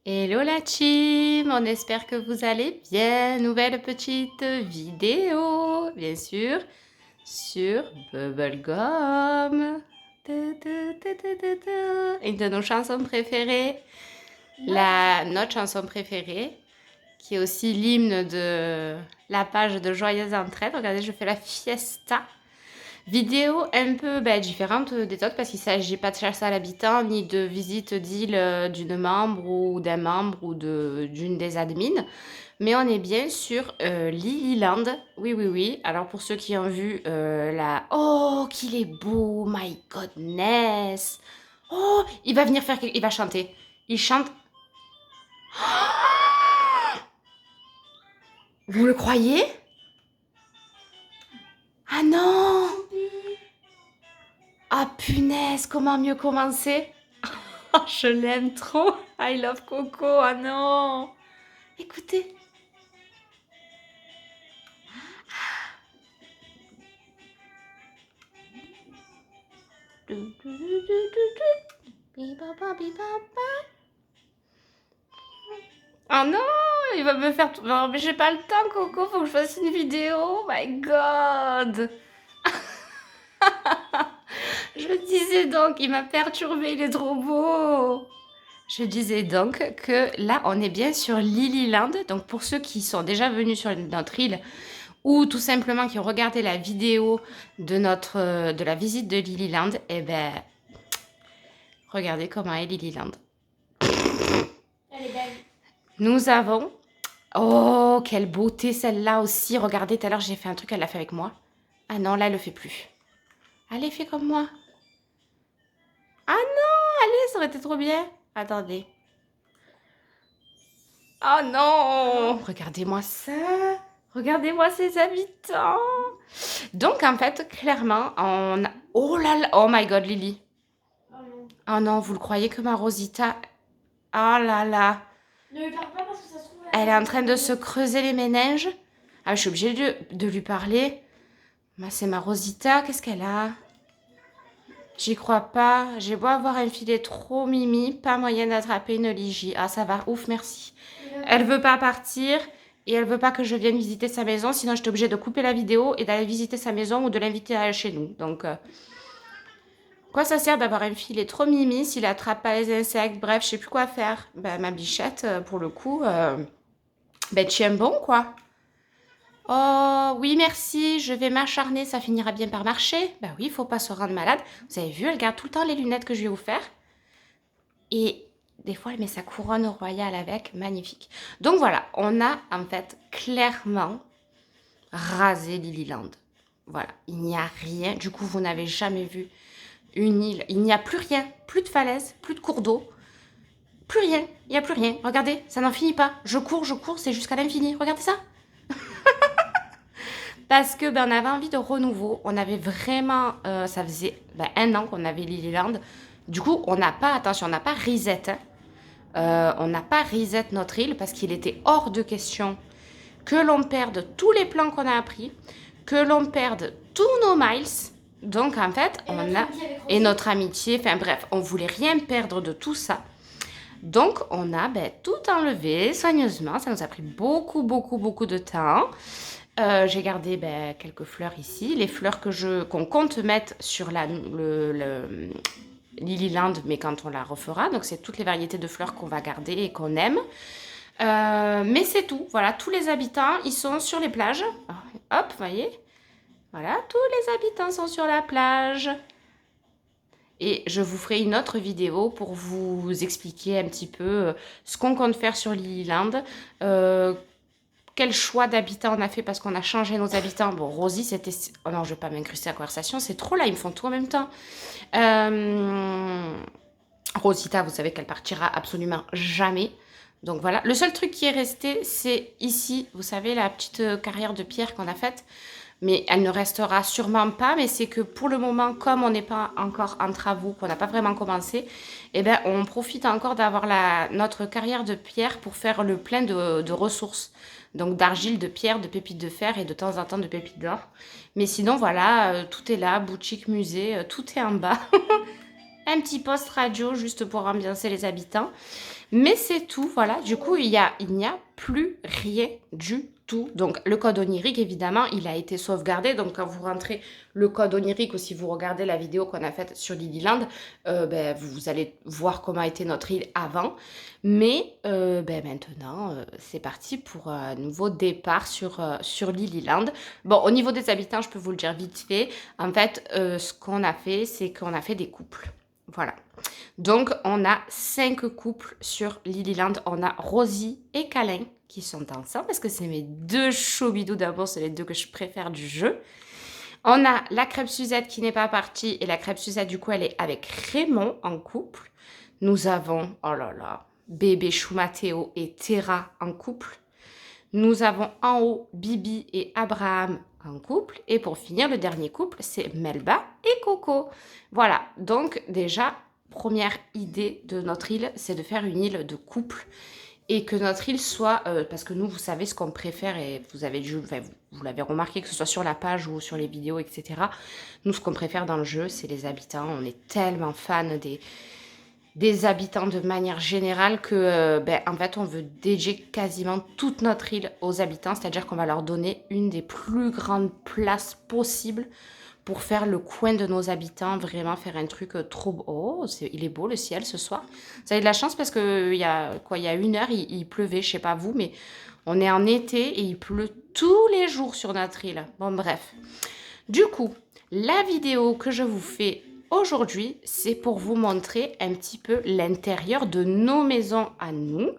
Hello la team, on espère que vous allez bien. Nouvelle petite vidéo, bien sûr, sur Bubblegum. Une de nos chansons préférées, notre chanson préférée, qui est aussi l'hymne de la page de Joyeuse Entraide. Regardez, je fais la fiesta. Vidéo un peu différente des autres parce qu'il ne s'agit pas de chasse à l'habitant ni de visite d'île d'une membre ou d'un membre ou d'une des admins. Mais on est bien sur Lilyland. Oui, oui, oui. Alors pour ceux qui ont vu la... Oh, qu'il est beau, my goodness. Oh, il va venir faire... Il va chanter. Il chante... Vous le croyez? Ah non! Ah punaise, comment mieux commencer? Oh, je l'aime trop. I love Coco. Ah non. Écoutez. Oh non, il va me faire... Non, mais j'ai pas le temps, Coco. Faut que je fasse une vidéo. Oh my God. Je disais donc, il m'a perturbé. Il est trop beau. Je disais donc que là, on est bien sur Lilyland. Donc, pour ceux qui sont déjà venus sur notre île ou tout simplement qui ont regardé la vidéo de la visite de Lilyland, eh ben, regardez comment est Lilyland. Elle est belle. Nous avons... Oh, quelle beauté celle-là aussi. Regardez, tout à l'heure, j'ai fait un truc, elle l'a fait avec moi. Ah non, là, elle le fait plus. Allez, fais comme moi. Ah non, allez, ça aurait été trop bien. Attendez. Oh non, regardez-moi ça. Regardez-moi ces habitants. Donc, en fait, clairement, on a... Oh là là, oh my God, Lily. Oh non. Oh non, vous le croyez que ma Rosita... Oh là là. Ne lui parle pas parce que ça se trouve. Elle est en train de se creuser les méninges. Ah, je suis obligée de lui parler. C'est ma Rosita, qu'est-ce qu'elle a? J'y crois pas. J'ai beau avoir un filet trop mimi, pas moyen d'attraper une ligie. Ah, ça va, ouf, merci. Elle veut pas partir et elle veut pas que je vienne visiter sa maison, sinon j'étais obligée de couper la vidéo et d'aller visiter sa maison ou de l'inviter à aller chez nous. Donc, quoi ça sert d'avoir un filet trop mimi s'il attrape pas les insectes? Bref, je sais plus quoi faire. Ben, ma bichette, pour le coup, ben, tiens bon, quoi. Oh, oui, merci, je vais m'acharner, ça finira bien par marcher. Ben oui, il faut pas se rendre malade. Vous avez vu, elle garde tout le temps les lunettes que je lui ai offert. Et des fois, elle met sa couronne royale avec, magnifique. Donc voilà, on a en fait clairement rasé Lilyland. Voilà, il n'y a rien. Du coup, vous n'avez jamais vu une île. Il n'y a plus rien, plus de falaises, plus de cours d'eau. Plus rien, il n'y a plus rien. Regardez, ça n'en finit pas. Je cours, c'est jusqu'à l'infini. Regardez ça. Parce que ben, on avait envie de renouveau. On avait vraiment, ça faisait un an qu'on avait Lilyland. Du coup, on n'a pas, attention, on n'a pas reset. Hein. On n'a pas reset notre île parce qu'il était hors de question que l'on perde tous les plans qu'on a appris, que l'on perde tous nos miles. Donc en fait, et notre amitié, enfin bref, on voulait rien perdre de tout ça. Donc on a tout enlevé soigneusement. Ça nous a pris beaucoup, beaucoup, beaucoup de temps. J'ai gardé quelques fleurs ici, les fleurs qu'on compte mettre sur le Lilyland, mais quand on la refera. Donc c'est toutes les variétés de fleurs qu'on va garder et qu'on aime. Mais c'est tout. Voilà, tous les habitants, ils sont sur les plages. Hop, voyez. Voilà, tous les habitants sont sur la plage. Et je vous ferai une autre vidéo pour vous expliquer un petit peu ce qu'on compte faire sur Lilyland. Quel choix d'habitants on a fait parce qu'on a changé nos habitants. Bon, Rosie, c'était... Oh non, je ne vais pas m'incruster à la conversation. C'est trop là, ils me font tout en même temps. Rosita, vous savez qu'elle partira absolument jamais. Donc voilà, le seul truc qui est resté, c'est ici, vous savez, la petite carrière de pierre qu'on a faite. Mais elle ne restera sûrement pas, mais c'est que pour le moment, comme on n'est pas encore en travaux, qu'on n'a pas vraiment commencé, eh ben, on profite encore d'avoir notre carrière de pierre pour faire le plein de ressources. Donc d'argile, de pierre, de pépites de fer et de temps en temps de pépites d'or. Mais sinon, voilà, tout est là, boutique, musée, tout est en bas. un petit poste radio juste pour ambiancer les habitants. Mais c'est tout, voilà. Du coup, il n'y a plus rien du tout. Donc, le code onirique, évidemment, il a été sauvegardé. Donc, quand vous rentrez le code onirique ou si vous regardez la vidéo qu'on a faite sur Lilyland, vous allez voir comment était notre île avant. Mais maintenant, c'est parti pour un nouveau départ sur Lilyland. Bon, au niveau des habitants, je peux vous le dire vite fait. En fait, ce qu'on a fait, c'est qu'on a fait des couples. Voilà. Donc, on a 5 couples sur Lilyland. On a Rosie et Câlin qui sont ensemble parce que c'est mes 2 choubidous d'amour. C'est les 2 que je préfère du jeu. On a la crêpe Suzette qui n'est pas partie. Et la crêpe Suzette, du coup, elle est avec Raymond en couple. Nous avons, oh là là, bébé Chou Mathéo et Terra en couple. Nous avons en haut Bibi et Abraham en couple. Et pour finir, le dernier couple, c'est Melba et Coco. Voilà, donc déjà, première idée de notre île, c'est de faire une île de couple. Et que notre île soit, parce que nous, vous savez ce qu'on préfère, et vous avez dû, enfin, vous l'avez remarqué, que ce soit sur la page ou sur les vidéos, etc. Nous, ce qu'on préfère dans le jeu, c'est les habitants. On est tellement fans des habitants de manière générale que, en fait, on veut dédier quasiment toute notre île aux habitants. C'est-à-dire qu'on va leur donner une des plus grandes places possibles pour faire le coin de nos habitants, vraiment faire un truc trop beau. Oh, il est beau le ciel ce soir. Vous avez de la chance parce qu'il y a 1 heure, il pleuvait, je sais pas vous, mais on est en été et il pleut tous les jours sur notre île. Bon, bref. Du coup, la vidéo que je vous fais aujourd'hui, c'est pour vous montrer un petit peu l'intérieur de nos maisons à nous.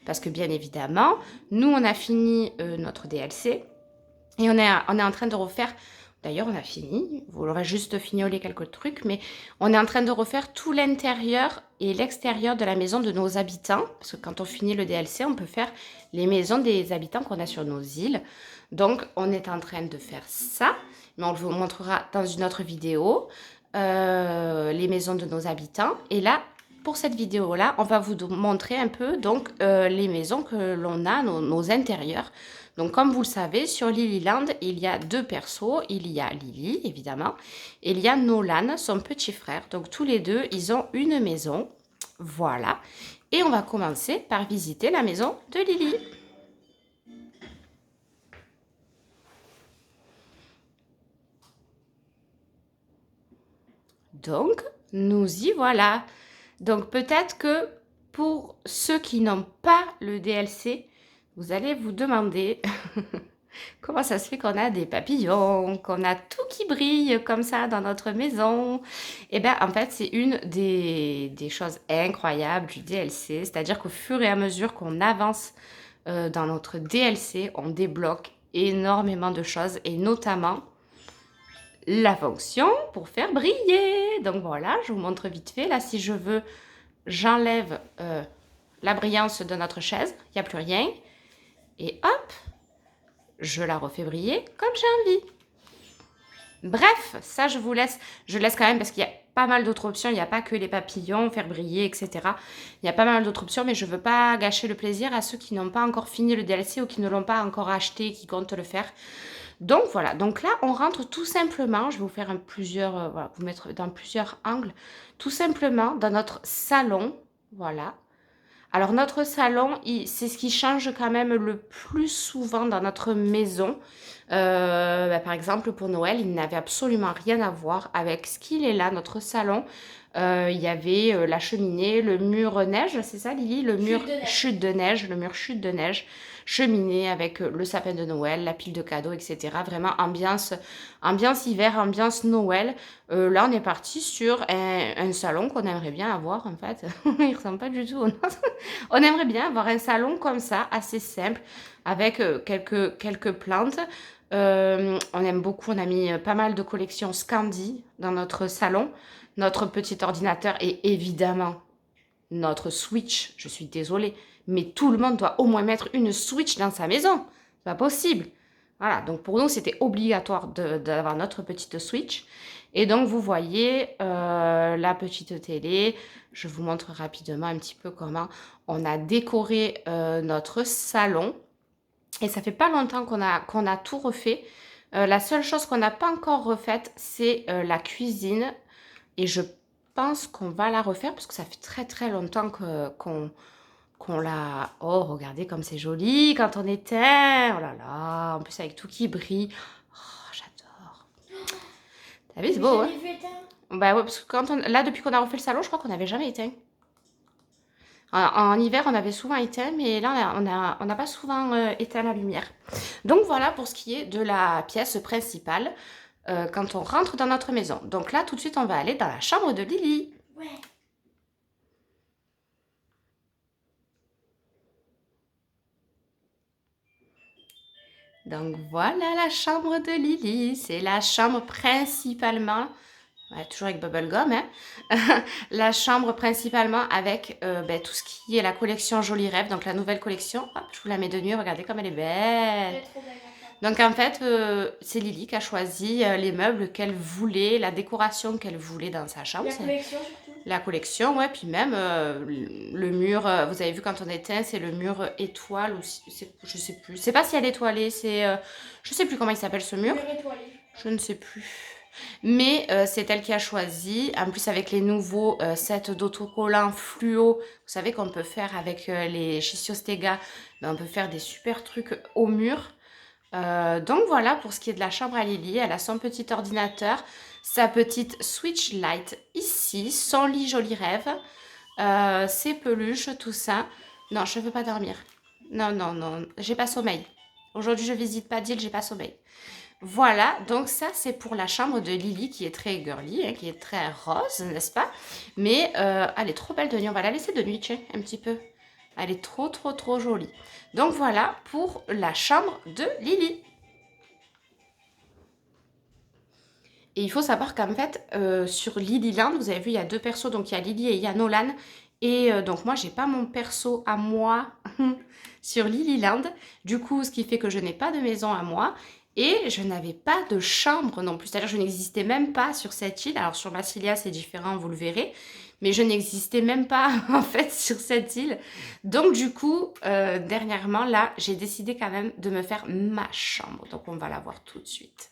Parce que bien évidemment, nous, on a fini notre DLC et on est en train de refaire... D'ailleurs, on a fini, vous l'aurez juste fignolé quelques trucs, mais on est en train de refaire tout l'intérieur et l'extérieur de la maison de nos habitants. Parce que quand on finit le DLC, on peut faire les maisons des habitants qu'on a sur nos îles. Donc, on est en train de faire ça, mais on vous montrera dans une autre vidéo, les maisons de nos habitants. Et là, pour cette vidéo-là, on va vous montrer un peu donc, les maisons que l'on a, nos intérieurs. Donc, comme vous le savez, sur Lilyland, il y a 2 persos. Il y a Lily, évidemment, et il y a Nolan, son petit frère. Donc, tous les 2, ils ont une maison. Voilà. Et on va commencer par visiter la maison de Lily. Donc, nous y voilà. Donc, peut-être que pour ceux qui n'ont pas le DLC, vous allez vous demander comment ça se fait qu'on a des papillons, qu'on a tout qui brille comme ça dans notre maison. Eh bien, en fait, c'est une des choses incroyables du DLC. C'est-à-dire qu'au fur et à mesure qu'on avance dans notre DLC, on débloque énormément de choses et notamment la fonction pour faire briller. Donc voilà, je vous montre vite fait. Là, si je veux, j'enlève la brillance de notre chaise. Il n'y a plus rien. Et hop, je la refais briller comme j'ai envie. Bref, ça je vous laisse. Je laisse quand même parce qu'il y a pas mal d'autres options. Il n'y a pas que les papillons, faire briller, etc. Il y a pas mal d'autres options, mais je ne veux pas gâcher le plaisir à ceux qui n'ont pas encore fini le DLC ou qui ne l'ont pas encore acheté, qui comptent le faire. Donc voilà, donc là on rentre tout simplement, je vais vous faire voilà, vous mettre dans plusieurs angles, tout simplement dans notre salon, voilà. Alors notre salon, c'est ce qui change quand même le plus souvent dans notre maison. Par exemple pour Noël, il n'avait absolument rien à voir avec ce qu'il est là, notre salon. Il y avait la cheminée, le mur neige, c'est ça Lily? Le mur chute de neige, le mur chute de neige, cheminée avec le sapin de Noël, la pile de cadeaux, etc. Vraiment ambiance hiver, ambiance Noël. Là, on est parti sur un salon qu'on aimerait bien avoir en fait. Il ressemble pas du tout au nôtre. On aimerait bien avoir un salon comme ça, assez simple, avec quelques plantes. On aime beaucoup, on a mis pas mal de collections Scandi dans notre salon, notre petit ordinateur et évidemment notre Switch. Je suis désolée, mais tout le monde doit au moins mettre une Switch dans sa maison. C'est pas possible. Voilà, donc pour nous, c'était obligatoire d'avoir notre petite Switch. Et donc, vous voyez la petite télé. Je vous montre rapidement un petit peu comment on a décoré notre salon. Et ça fait pas longtemps qu'on a tout refait. La seule chose qu'on n'a pas encore refaite, c'est la cuisine. Et je pense qu'on va la refaire parce que ça fait très très longtemps qu'on l'a... Oh, regardez comme c'est joli quand on éteint. Oh là là, en plus avec tout qui brille. Oh, j'adore. T'as vu, c'est beau, hein? Jamais vu éteindre. Bah ouais, parce que là, depuis qu'on a refait le salon, je crois qu'on n'avait jamais éteint. En hiver, on avait souvent éteint, mais là, on n'a pas souvent éteint la lumière. Donc voilà pour ce qui est de la pièce principale quand on rentre dans notre maison. Donc là, tout de suite, on va aller dans la chambre de Lily. Ouais. Donc voilà la chambre de Lily. C'est la chambre principalement... Ouais, toujours avec Bubblegum, hein. La chambre principalement avec tout ce qui est la collection Jolie Rêve, donc la nouvelle collection. Hop, je vous la mets de nuit, regardez comme elle est belle. Elle est trop belle. En fait. Donc en fait, c'est Lily qui a choisi les meubles qu'elle voulait, la décoration qu'elle voulait dans sa chambre. La collection surtout. La collection, ouais, puis même le mur, vous avez vu quand on éteint, c'est le mur étoile, ou je sais plus. C'est pas ciel étoilé, c'est... je sais plus comment il s'appelle ce mur. Mur étoilé. Je ne sais plus. Mais c'est elle qui a choisi. En plus, avec les nouveaux sets d'autocollants fluo, vous savez qu'on peut faire avec les Shishiostega, ben, on peut faire des super trucs au mur. Donc voilà pour ce qui est de la chambre à Lily. Elle a son petit ordinateur, sa petite switch light ici, son lit Joli Rêve, ses peluches, tout ça. Non, je ne veux pas dormir. Non, non, non, j'ai pas sommeil. Aujourd'hui, je visite pas d'île, j'ai pas sommeil. Voilà, donc ça c'est pour la chambre de Lily qui est très girly, hein, qui est très rose, n'est-ce pas? Mais elle est trop belle de nuit, on va la laisser de nuit, tiens, un petit peu. Elle est trop trop trop jolie. Donc voilà pour la chambre de Lily. Et il faut savoir qu'en fait, sur Lilyland, vous avez vu, il y a deux persos, donc il y a Lily et il y a Nolan. Et donc moi, j'ai pas mon perso à moi sur Lilyland. Du coup, ce qui fait que je n'ai pas de maison à moi. Et je n'avais pas de chambre non plus. C'est-à-dire que je n'existais même pas sur cette île. Alors sur Massilia, c'est différent, vous le verrez. Mais je n'existais même pas en fait sur cette île. Donc du coup, dernièrement, là, j'ai décidé quand même de me faire ma chambre. Donc on va la voir tout de suite.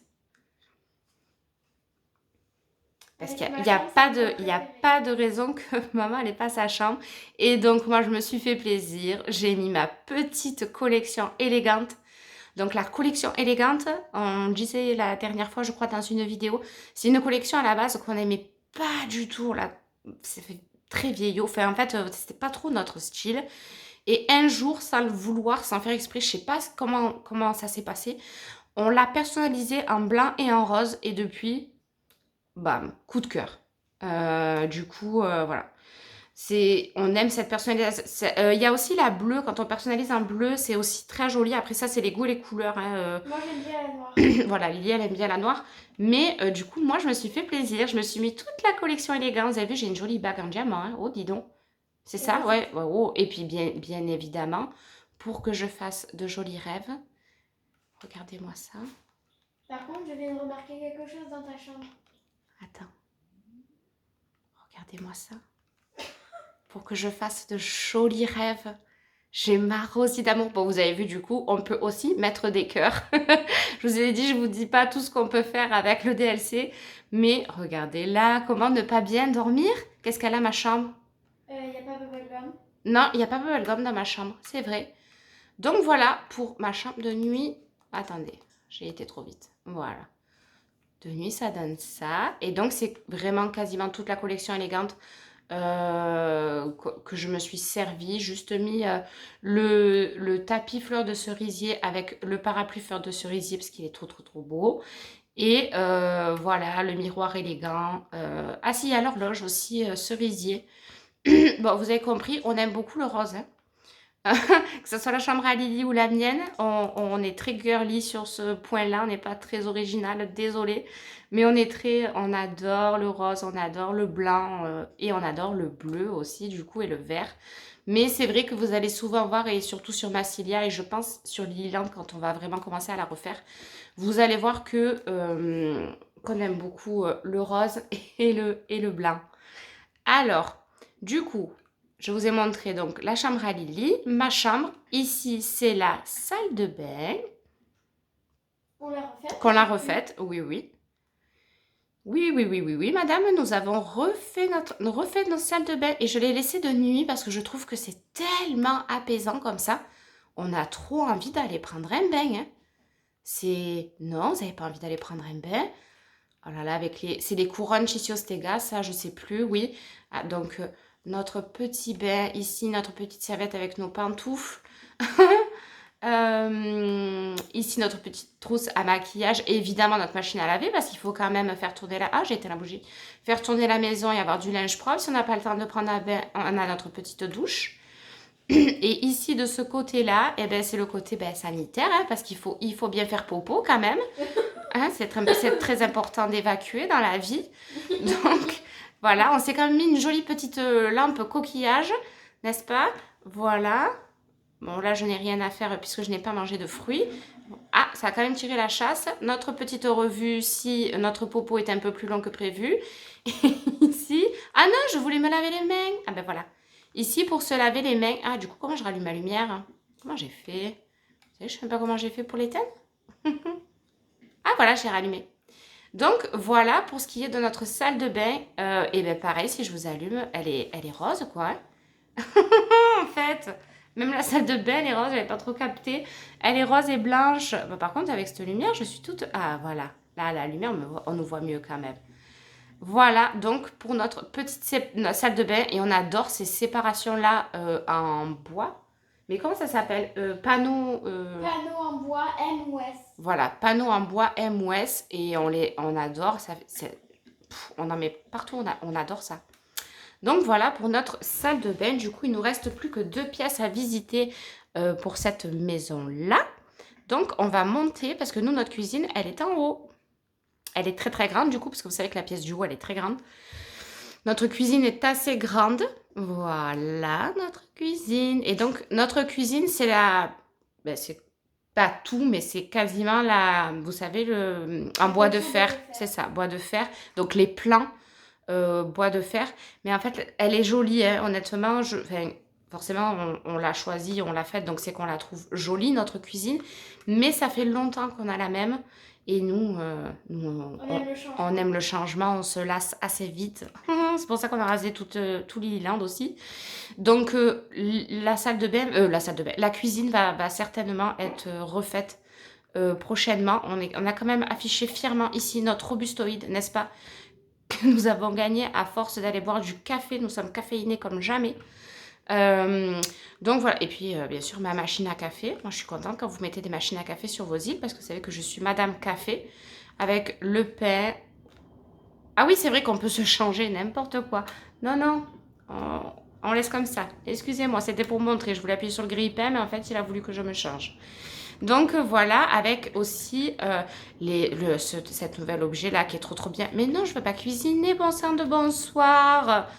Parce qu'il n'y a pas de raison que maman n'ait pas sa chambre. Et donc moi, je me suis fait plaisir. J'ai mis ma petite collection élégante. Donc la collection élégante, on disait la dernière fois, je crois, dans une vidéo, c'est une collection à la base qu'on n'aimait pas du tout. Là, c'est très vieillot. Enfin, en fait, c'était pas trop notre style. Et un jour, sans le vouloir, sans faire exprès, je sais pas comment ça s'est passé, on l'a personnalisé en blanc et en rose. Et depuis, bam, coup de cœur. Du coup, voilà. On aime cette personnalisation. Il y a aussi la bleue, quand on personnalise en bleu, c'est aussi très joli. Après ça, c'est les goûts et les couleurs. Hein. Moi, j'aime bien la noire. Voilà, Lily, elle aime bien la noire. Mais du coup, moi, je me suis fait plaisir. Je me suis mis toute la collection élégante. Vous avez vu, j'ai une jolie bague en diamant. Hein. Oh, dis donc. C'est ça, ouais. Oh. Et puis, bien évidemment, pour que je fasse de jolis rêves, regardez-moi ça. Par contre, je viens de remarquer quelque chose dans ta chambre. Attends. Regardez-moi ça. Pour que je fasse de jolis rêves. J'ai ma rosée d'amour. Bon, vous avez vu, du coup, on peut aussi mettre des cœurs. Je vous ai dit, je vous dis pas tout ce qu'on peut faire avec le DLC. Mais regardez là, comment ne pas bien dormir. Qu'est-ce qu'elle a, ma chambre? Il n'y a pas Bubblegum. Non, il n'y a pas Bubblegum dans ma chambre, c'est vrai. Donc voilà pour ma chambre de nuit. Attendez, j'ai été trop vite. Voilà. De nuit, ça donne ça. Et donc, c'est vraiment quasiment toute la collection élégante que je me suis servi. Juste mis le tapis fleur de cerisier avec le parapluie fleur de cerisier parce qu'il est trop, trop, trop beau. Et voilà, le miroir élégant. Ah si, il y a l'horloge aussi, cerisier. Bon, vous avez compris, on aime beaucoup le rose. Hein. Que ce soit la chambre à Lily ou la mienne, on est très girly sur ce point-là, on n'est pas très original, désolé, mais on adore le rose, on adore le blanc et on adore le bleu aussi du coup et le vert. Mais c'est vrai que vous allez souvent voir et surtout sur Massilia et je pense sur Lilyland quand on va vraiment commencer à la refaire, vous allez voir que qu'on aime beaucoup le rose et le blanc. Alors, du coup, je vous ai montré donc la chambre à Lily, ma chambre. Ici, c'est la salle de bain. On l'a refaite. Qu'on l'a refaite, oui, oui. Oui, oui, oui, oui, oui, madame, nous avons refait notre salle de bain et je l'ai laissée de nuit parce que je trouve que c'est tellement apaisant comme ça. On a trop envie d'aller prendre un bain, hein. C'est... Non, vous n'avez pas envie d'aller prendre un bain? Oh là là, avec les... C'est des couronnes Chichiostega, ça, je sais plus, oui. Ah, donc, notre petit bain ici, notre petite serviette avec nos pantoufles. Ici, notre petite trousse à maquillage. Et évidemment, notre machine à laver, parce qu'il faut quand même faire tourner la... Ah, j'ai éteint la bougie. Faire tourner la maison et avoir du linge propre. Si on n'a pas le temps de prendre un bain, on a notre petite douche. Et ici, de ce côté-là, eh ben, c'est le côté sanitaire, hein, parce il faut bien faire popo quand même. Hein, c'est très important d'évacuer dans la vie. Donc, voilà, on s'est quand même mis une jolie petite lampe coquillage, n'est-ce pas? Voilà. Bon, là, je n'ai rien à faire puisque je n'ai pas mangé de fruits. Ah, ça a quand même tiré la chasse. Notre petite revue, si notre popo est un peu plus long que prévu. Et ici... Ah non, je voulais me laver les mains. Ah ben voilà. Ici, pour se laver les mains... Ah, du coup, comment je rallume ma lumière? Comment j'ai fait? Vous savez, je ne sais pas comment j'ai fait pour l'éteindre. Ah, voilà, j'ai rallumé. Donc, voilà pour ce qui est de notre salle de bain. Et bien, pareil, si je vous allume, elle est rose, quoi. En fait, même la salle de bain, elle est rose, je n'avais pas trop capté. Elle est rose et blanche. Bon, par contre, avec cette lumière, je suis toute... Ah, voilà. Là, la lumière, on nous voit mieux quand même. Voilà, donc, pour notre petite salle de bain. Et on adore ces séparations-là en bois. Mais comment ça s'appelle? Panneaux... Panneau en bois M ou S. Voilà, panneaux en bois M ou S. Et on adore. On en met partout, on adore ça. Donc voilà pour notre salle de bain. Du coup, il nous reste plus que 2 pièces à visiter pour cette maison-là. Donc on va monter parce que nous, notre cuisine, elle est en haut. Elle est très très grande du coup, parce que vous savez que la pièce du haut, elle est très grande. Notre cuisine est assez grande. Voilà notre cuisine. Et donc notre cuisine, c'est c'est pas tout, mais c'est quasiment vous savez, en bois de fer. C'est ça, bois de fer. Donc les plans. Bois de fer. Mais en fait, elle est jolie, hein, honnêtement. Forcément, on l'a choisie, on l'a faite, donc c'est qu'on la trouve jolie, notre cuisine. Mais ça fait longtemps qu'on a la même. Et nous, on aime le changement, on se lasse assez vite. C'est pour ça qu'on a rasé tout Lilyland aussi. Donc, la salle de bain, la cuisine va certainement être refaite prochainement. On a quand même affiché fièrement ici notre robustoïde, n'est-ce pas? Que nous avons gagné à force d'aller boire du café. Nous sommes caféinés comme jamais. Donc voilà. Et puis, bien sûr, ma machine à café. Moi, je suis contente quand vous mettez des machines à café sur vos îles parce que vous savez que je suis Madame Café avec le pain. Ah oui, c'est vrai qu'on peut se changer n'importe quoi. Non, non. On laisse comme ça. Excusez-moi, c'était pour montrer. Je voulais appuyer sur le grille-pain, mais en fait, il a voulu que je me change. Donc voilà, avec aussi cet nouvel objet-là qui est trop trop bien. Mais non, je ne veux pas cuisiner, bon sang de bonsoir.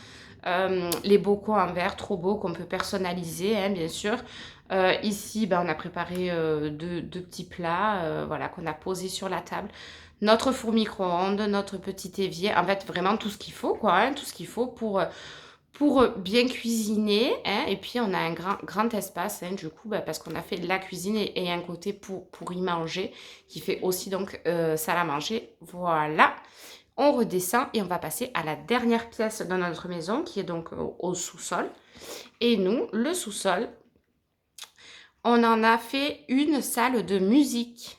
Les bocaux en verre, trop beaux, qu'on peut personnaliser, hein, bien sûr. Ici, on a préparé deux petits plats voilà, qu'on a posés sur la table. Notre four micro-ondes, notre petit évier. En fait, vraiment tout ce qu'il faut, quoi. Hein, tout ce qu'il faut pour bien cuisiner, hein, et puis on a un grand espace, hein, du coup, parce qu'on a fait la cuisine et un côté pour y manger, qui fait aussi donc salle à manger. Voilà, on redescend et on va passer à la dernière pièce de notre maison, qui est donc au sous-sol. Et nous, le sous-sol, on en a fait une salle de musique.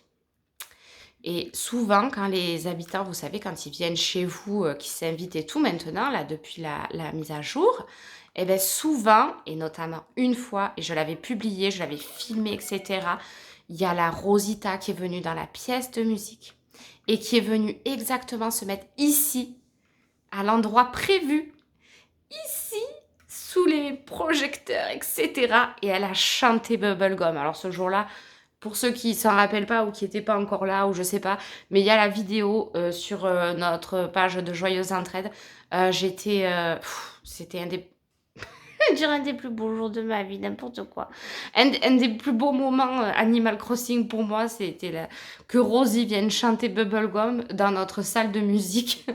Et souvent, quand les habitants, vous savez, quand ils viennent chez vous, qui s'invitent et tout maintenant, là, depuis la mise à jour, eh bien souvent, et notamment une fois, et je l'avais publié, je l'avais filmé, etc., il y a la Rosita qui est venue dans la pièce de musique et qui est venue exactement se mettre ici, à l'endroit prévu, ici, sous les projecteurs, etc. Et elle a chanté Bubblegum. Alors ce jour-là, pour ceux qui s'en rappellent pas ou qui n'étaient pas encore là ou je sais pas, mais il y a la vidéo sur notre page de Joyeuse Entraide. C'était un des... je dirais un des plus beaux jours de ma vie, n'importe quoi. Un des plus beaux moments Animal Crossing pour moi, c'était que Rosie vienne chanter Bubblegum dans notre salle de musique.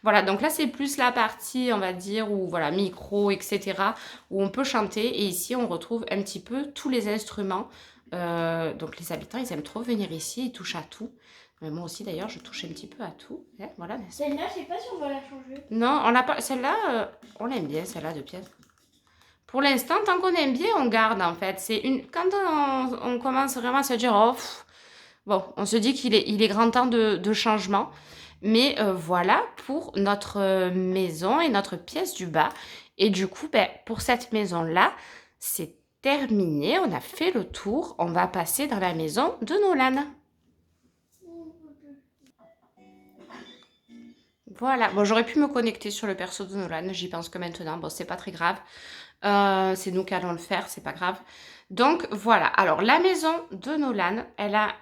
Voilà, donc là c'est plus la partie, on va dire, où voilà, micro, etc., où on peut chanter. Et ici on retrouve un petit peu tous les instruments. Donc les habitants, ils aiment trop venir ici, ils touchent à tout. Mais moi aussi d'ailleurs, je touche un petit peu à tout. Voilà, n'est-ce pas? Celle-là, je sais pas si on va la changer. Non, on l'a pas. Celle-là, on l'aime bien, celle-là de pièce. Pour l'instant, tant qu'on aime bien, on garde en fait. C'est une. Quand on commence vraiment à se dire, oh, bon, on se dit il est grand temps de changement. Mais voilà pour notre maison et notre pièce du bas. Et du coup, ben, pour cette maison-là, c'est terminé. On a fait le tour. On va passer dans la maison de Nolan. Voilà. Bon, j'aurais pu me connecter sur le perso de Nolan. J'y pense que maintenant. Bon, c'est pas très grave. C'est nous qui allons le faire, c'est pas grave. Donc voilà. Alors la maison de Nolan, elle a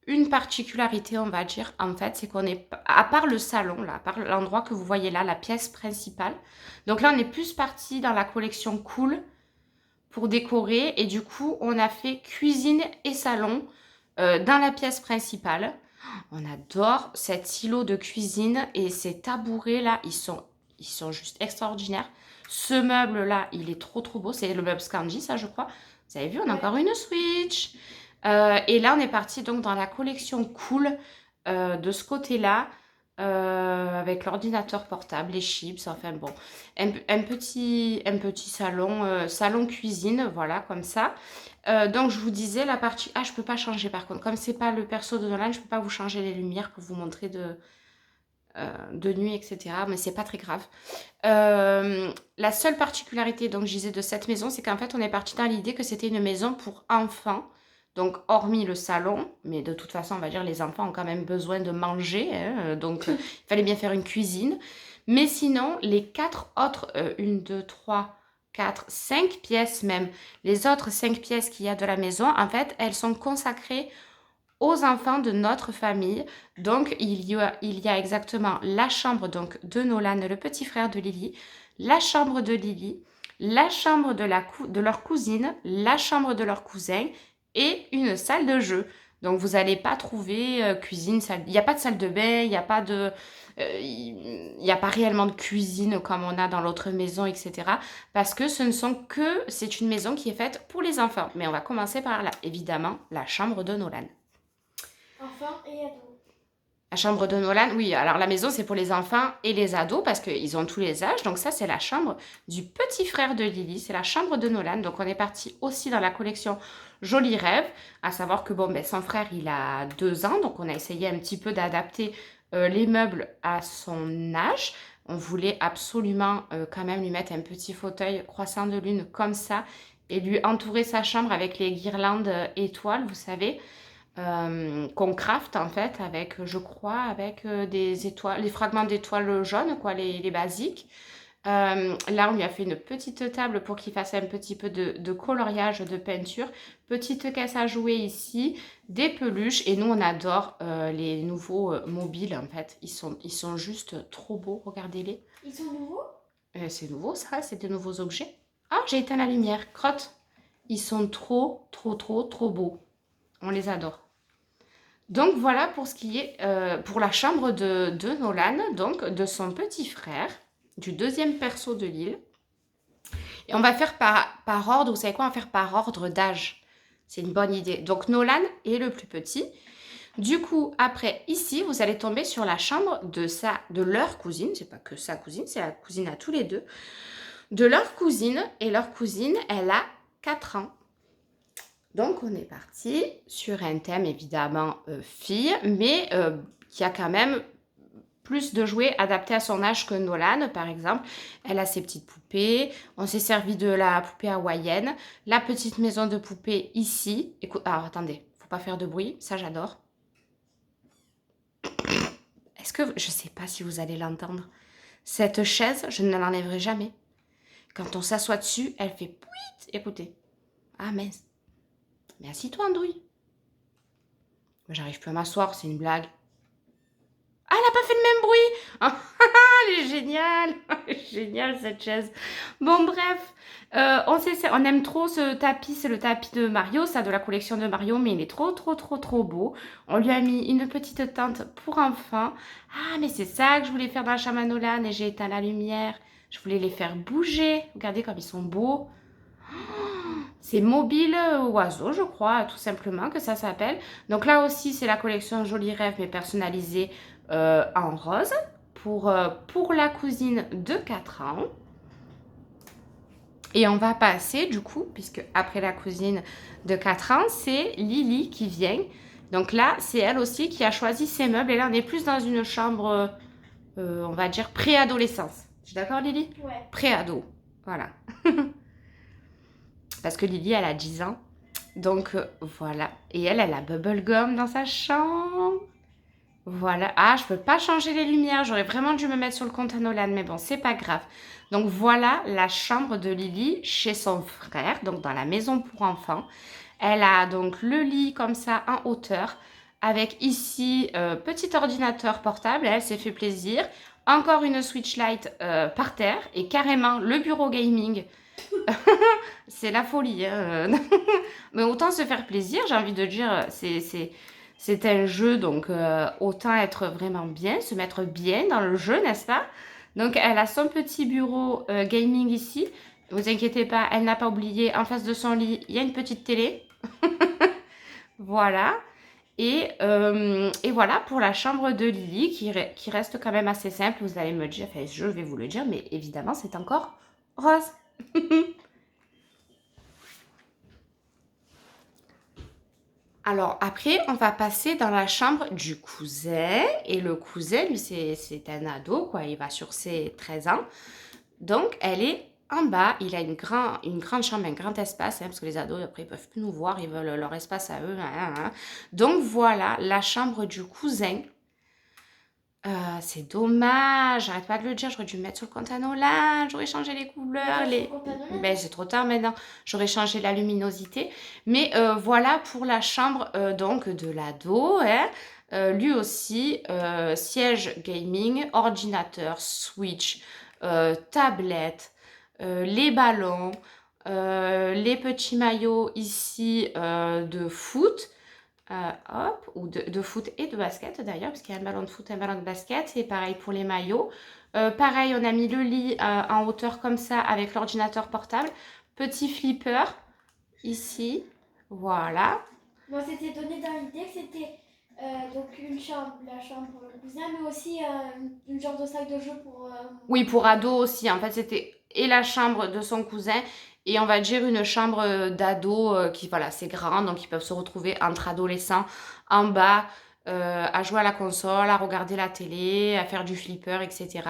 une particularité, on va dire, en fait, c'est qu'on est, à part le salon, là, à part l'endroit que vous voyez là, la pièce principale. Donc là, on est plus parti dans la collection Cool pour décorer. Et du coup, on a fait cuisine et salon dans la pièce principale. On adore cet îlot de cuisine et ces tabourets là, ils sont juste extraordinaires. Ce meuble là, il est trop trop beau. C'est le meuble Scandi, ça je crois. Vous avez vu, on a encore une Switch. Et là, on est parti donc dans la collection Cool de ce côté-là, avec l'ordinateur portable, les chips, enfin bon, un petit salon, salon cuisine, voilà, comme ça. Donc, je vous disais la partie... Ah, je peux pas changer par contre. Comme c'est pas le perso de Nolan, je peux pas vous changer les lumières pour vous montrer de nuit, etc. Mais c'est pas très grave. La seule particularité, donc, je disais, de cette maison, c'est qu'en fait, on est parti dans l'idée que c'était une maison pour enfants. Donc, hormis le salon, mais de toute façon, on va dire, les enfants ont quand même besoin de manger. Hein, donc, il fallait bien faire une cuisine. Mais sinon, les 4 autres, 1, 2, 3, 4, 5 pièces même, les autres 5 pièces qu'il y a de la maison, en fait, elles sont consacrées aux enfants de notre famille. Donc, il y a exactement la chambre donc, de Nolan, le petit frère de Lily, la chambre de Lily, la chambre de leur cousine, la chambre de leur cousin et une salle de jeu. Donc, vous n'allez pas trouver cuisine, salle... Il n'y a pas de salle de bain, il n'y a pas de... il n'y a pas réellement de cuisine comme on a dans l'autre maison, etc. Parce que c'est une maison qui est faite pour les enfants. Mais on va commencer par là, évidemment, la chambre de Nolan. Enfants et ados. La chambre de Nolan, oui, alors la maison c'est pour les enfants et les ados parce qu'ils ont tous les âges. Donc ça c'est la chambre du petit frère de Lily, c'est la chambre de Nolan. Donc on est parti aussi dans la collection Joli Rêve, à savoir que bon, ben, son frère il a 2 ans, donc on a essayé un petit peu d'adapter les meubles à son âge. On voulait absolument quand même lui mettre un petit fauteuil croissant de lune comme ça et lui entourer sa chambre avec les guirlandes étoiles, vous savez. Qu'on craft en fait avec, je crois, avec des étoiles, les fragments d'étoiles jaunes, quoi, les basiques. Là, on lui a fait une petite table pour qu'il fasse un petit peu de coloriage, de peinture. Petite caisse à jouer ici, des peluches. Et nous, on adore les nouveaux mobiles, en fait. Ils sont juste trop beaux, regardez-les. Ils sont nouveaux? C'est nouveau, ça, c'est des nouveaux objets. Ah, j'ai éteint la lumière, crotte. Ils sont trop, trop, trop, trop beaux. On les adore. Donc voilà pour ce qui est pour la chambre de Nolan, donc de son petit frère, du deuxième perso de l'île. Et on va faire par ordre, vous savez quoi, on va faire par ordre d'âge. C'est une bonne idée. Donc Nolan est le plus petit. Du coup, après, ici, vous allez tomber sur la chambre de leur cousine. C'est pas que sa cousine, c'est la cousine à tous les deux. De leur cousine. Et leur cousine, elle a 4 ans. Donc, on est parti sur un thème, évidemment, fille, mais qui a quand même plus de jouets adaptés à son âge que Nolan, par exemple. Elle a ses petites poupées. On s'est servi de la poupée hawaïenne. La petite maison de poupée ici. Écoute, alors, attendez, faut pas faire de bruit. Ça, j'adore. Est-ce que... Je sais pas si vous allez l'entendre. Cette chaise, je ne l'enlèverai jamais. Quand on s'assoit dessus, elle fait pouit. Écoutez. Ah, mince. Mais assis-toi, Andouille. Moi, j'arrive plus à m'asseoir, c'est une blague. Ah, elle n'a pas fait le même bruit. Ah, elle est géniale. Elle est géniale, cette chaise. Bon, bref. On aime trop ce tapis. C'est le tapis de Mario, ça, de la collection de Mario. Mais il est trop, trop, trop, trop beau. On lui a mis une petite tente pour enfants. Ah, mais c'est ça que je voulais faire dans la chambre à Nolan. Et j'ai éteint la lumière. Je voulais les faire bouger. Regardez comme ils sont beaux. C'est Mobile Oiseau, je crois, tout simplement que ça s'appelle. Donc là aussi, c'est la collection Joli Rêve, mais personnalisée en rose pour la cousine de 4 ans. Et on va passer du coup, puisque après la cousine de 4 ans, c'est Lily qui vient. Donc là, c'est elle aussi qui a choisi ses meubles. Et là, on est plus dans une chambre, on va dire, préadolescence. Tu es d'accord, Lily? Ouais. Préado, voilà. Parce que Lily, elle a 10 ans. Donc voilà. Et elle a bubblegum dans sa chambre. Voilà. Ah, je peux pas changer les lumières. J'aurais vraiment dû me mettre sur le compte à Nolan, mais bon, c'est pas grave. Donc voilà la chambre de Lily chez son frère, donc dans la maison pour enfants. Elle a donc le lit comme ça en hauteur, avec ici petit ordinateur portable. Elle s'est fait plaisir. Encore une Switch Lite par terre et carrément le bureau gaming. C'est la folie, hein. Mais autant se faire plaisir, j'ai envie de dire, c'est un jeu, donc autant être vraiment bien, se mettre bien dans le jeu, n'est-ce pas? Donc elle a son petit bureau gaming ici. Ne vous inquiétez pas, elle n'a pas oublié, en face de son lit, il y a une petite télé. Voilà. Et voilà pour la chambre de Lily qui reste quand même assez simple. Vous allez me dire, enfin, je vais vous le dire, mais évidemment, c'est encore rose. Alors après, on va passer dans la chambre du cousin. Et le cousin, lui, c'est un ado, quoi. Il va sur ses 13 ans. Donc, elle est en bas. Il a une grande chambre, un grand espace, hein, parce que les ados, après, ils peuvent plus nous voir. Ils veulent leur espace à eux. Donc, voilà la chambre du cousin. C'est dommage, j'arrête pas de le dire, j'aurais dû me mettre sur le compte à Nolan, j'aurais changé les couleurs, Ben, c'est trop tard maintenant, j'aurais changé la luminosité. Mais voilà pour la chambre donc de l'ado, hein. Lui aussi, siège gaming, ordinateur, Switch, tablette, les ballons, les petits maillots ici de foot. Hop, ou de foot et de basket d'ailleurs, parce qu'il y a un ballon de foot et un ballon de basket. C'est pareil pour les maillots. Pareil, on a mis le lit en hauteur comme ça avec l'ordinateur portable. Petit flipper ici. Voilà. Moi, c'était donné dans l'idée que c'était donc une chambre, la chambre pour le cousin, mais aussi une genre de sac de jeu pour... Oui, pour ado aussi. En fait, c'était et la chambre de son cousin et on va dire une chambre d'ado qui, voilà, c'est grand. Donc, ils peuvent se retrouver entre adolescents en bas à jouer à la console, à regarder la télé, à faire du flipper, etc.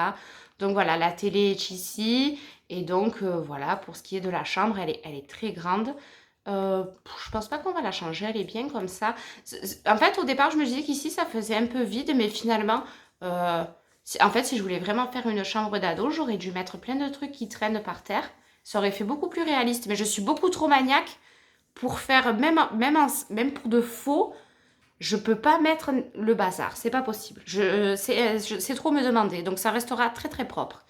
Donc, voilà, la télé est ici. Et donc, voilà, pour ce qui est de la chambre, elle est très grande. Je pense pas qu'on va la changer, elle est bien comme ça. En fait, au départ, je me disais qu'ici, ça faisait un peu vide, mais finalement... en fait, si je voulais vraiment faire une chambre d'ado, j'aurais dû mettre plein de trucs qui traînent par terre. Ça aurait fait beaucoup plus réaliste. Mais je suis beaucoup trop maniaque pour faire, même pour de faux, je peux pas mettre le bazar. C'est pas possible. C'est trop me demander. Donc, ça restera très, très propre.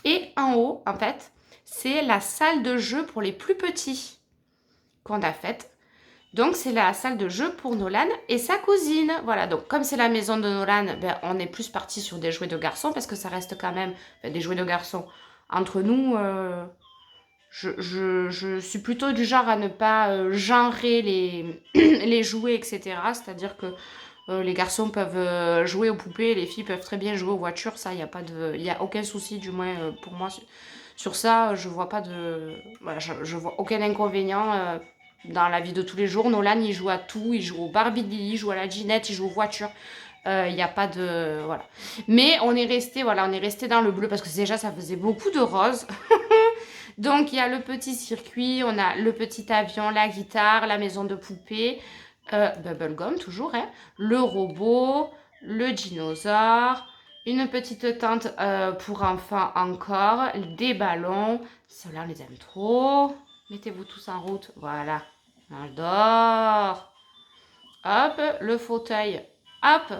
Et en haut, en fait, c'est la salle de jeu pour les plus petits qu'on a faite. Donc, c'est la salle de jeu pour Nolan et sa cousine. Voilà, donc comme c'est la maison de Nolan, ben, on est plus parti sur des jouets de garçons parce que ça reste quand même des jouets de garçons. Entre nous, je suis plutôt du genre à ne pas genrer les jouets, etc. C'est-à-dire que les garçons peuvent jouer aux poupées, les filles peuvent très bien jouer aux voitures. Ça, il y a aucun souci, du moins pour moi. Sur ça, je vois pas de... Voilà, je vois aucun inconvénient dans la vie de tous les jours. Nolan, il joue à tout. Il joue au Barbie, il joue à la Ginette, il joue aux voitures. Il n'y a pas de... Voilà. Mais on est resté dans le bleu parce que déjà, ça faisait beaucoup de rose. Donc, il y a le petit circuit, on a le petit avion, la guitare, la maison de poupée, Bubblegum toujours, hein, le robot, le dinosaure, une petite tente pour enfants encore, des ballons. Ceux-là, on les aime trop. Mettez-vous tous en route. Voilà. On adore. Hop, le fauteuil. Hop,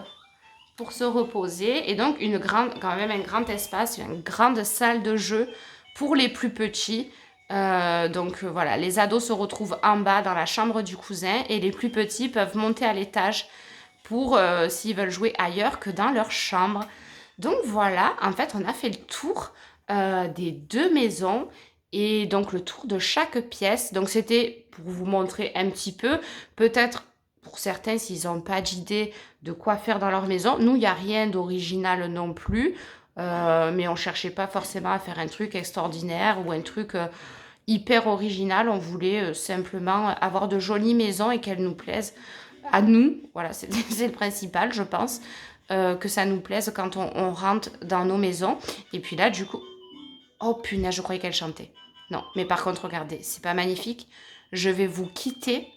pour se reposer. Et donc, quand même un grand espace, une grande salle de jeu pour les plus petits. Voilà, les ados se retrouvent en bas dans la chambre du cousin et les plus petits peuvent monter à l'étage pour s'ils veulent jouer ailleurs que dans leur chambre. Donc voilà, en fait, on a fait le tour des deux maisons Et donc, le tour de chaque pièce. Donc, c'était pour vous montrer un petit peu. Peut-être, pour certains, s'ils n'ont pas d'idée de quoi faire dans leur maison. Nous, il n'y a rien d'original non plus. Mais on ne cherchait pas forcément à faire un truc extraordinaire ou un truc hyper original. On voulait simplement avoir de jolies maisons et qu'elles nous plaisent à nous. Voilà, c'est le principal, je pense. Que ça nous plaise quand on rentre dans nos maisons. Et puis là, du coup... Oh punaise, je croyais qu'elle chantait. Non, mais par contre, regardez, c'est pas magnifique. Je vais vous quitter.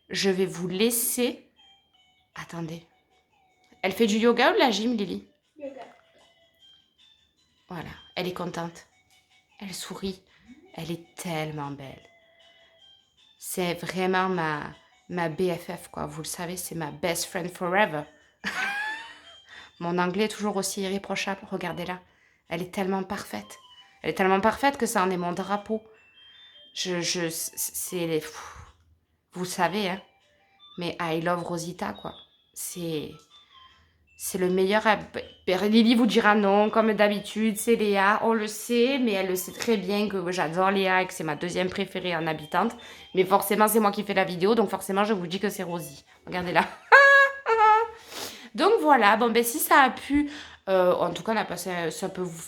Je vais vous laisser... Attendez. Elle fait du yoga ou de la gym, Lily? Yoga. Voilà, elle est contente. Elle sourit. Elle est tellement belle. C'est vraiment ma BFF, quoi. Vous le savez, c'est ma best friend forever. Mon anglais est toujours aussi irréprochable. Regardez-la. Elle est tellement parfaite. Elle est tellement parfaite que ça en est mon drapeau. C'est les... Vous savez, hein. Mais I love Rosita, quoi. C'est le meilleur... Lily vous dira non, comme d'habitude, c'est Léa. On le sait, mais elle le sait très bien que j'adore Léa et que c'est ma deuxième préférée en habitante. Mais forcément, c'est moi qui fais la vidéo, donc forcément, je vous dis que c'est Rosie. Regardez-la. Donc voilà, bon ben si ça a pu, en tout cas ça peut vous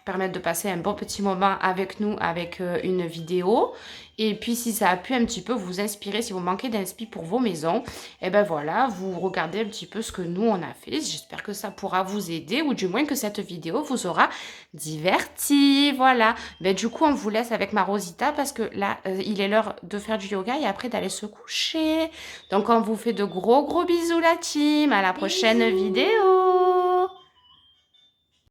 permettre de passer un bon petit moment avec nous, avec une vidéo. Et puis si ça a pu un petit peu vous inspirer, si vous manquez d'inspi pour vos maisons, et ben voilà, vous regardez un petit peu ce que nous on a fait. J'espère que ça pourra vous aider, ou du moins que cette vidéo vous aura diverti. Voilà, ben du coup on vous laisse avec ma Rosita, parce que là il est l'heure de faire du yoga et après d'aller se coucher. Donc on vous fait de gros bisous la team, à la prochaine vidéo.